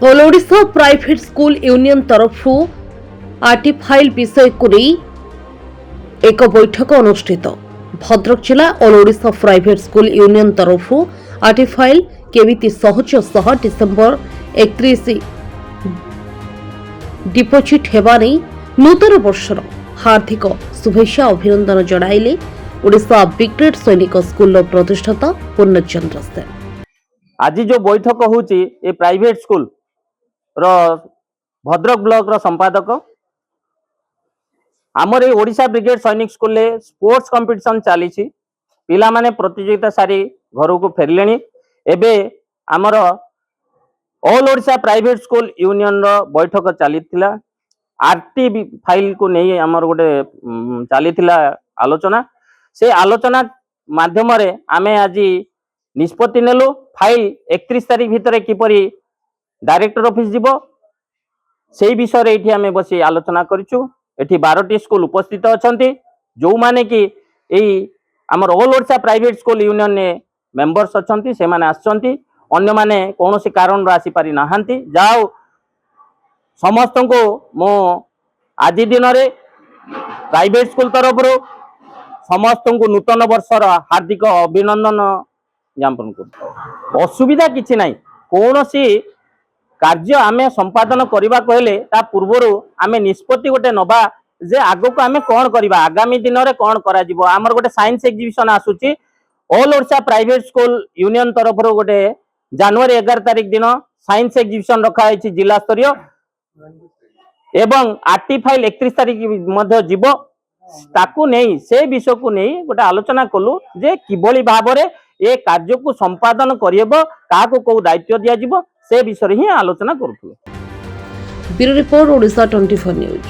All Odisha private school union तरफ आर्टिफाइल विषय को नहीं एक बैठक अनुष्ठित। भद्रक जिला all Odisha private school union तरफ आर्टिफाइल केमिति सहज सह डिसेम्बर 31 डिपोजिट हेबा नहीं नूतन वर्षर हार्दिक शुभेच्छा अभिनंदन जणाइले ओडिशा ब्रिगेड सैनिक स्कूल प्रतिष्ठाता पूर्णचंद्र सेन। आज जो बैठक होची ए प्राइवेट स्कूल रो भद्रक ब्लॉक रो संपादक आमर ए ओडिशा ब्रिगेड सैनिक स्कूल ले स्पोर्ट्स कंपटीशन चली पिला माने प्रतियोगिता सारी घर को फेरले एबे आमर all Odisha private school union रो बैठक चली आरटी फाइल को नहीं आमर गोटे चली आलोचना से आलोचना माध्यम रे आमे आज निष्पत्ति नेलु फाइल 31 तारिख भितर किपरि डायरेक्टर ऑफिस जीवो से विषय रे एठी आमे बसी आलोचना करिछु। एठी 12टी स्कूल उपस्थित अछंती जो माने कि एई हमर all Odisha private school union ने मेंबर्स अछंती से माने आछंती अन्य माने कोनोसी कारण राशि पारि नाहंती जाओ समस्त को मो आज दिन रे प्राइवेट स्कूल तरफ रो समस्त को नूतन वर्षर हार्दिक अभिनंदन ज्ञापन कर। असुविधा किछि नाही कौन सी कार्य आमे संपादन करबा कहले ता पूर्वरु आमे निष्पत्ति गोटे नबा जे आगो को आमे कोन करबा आगामी दिन रे कोन करा जिवो। हमर गोटे साइंस एग्जीबिशन आसुची all Odisha private school union तरफ रो गोटे जनवरी 11 तारिख दिन साइंस एग्जीबिशन रखा है जिला स्तरीय एवं आरटी फाइल 31 तारिख मध्य जीवो ताकू नहीं से विषय को नहीं गोटे आलोचना कलु जे किभली भाबरे ए कार्य को संपादन करियबो काको को दायित्व दिया जिवो से विषय ही आलोचना करूथु। Bureau report Odisha 24 news.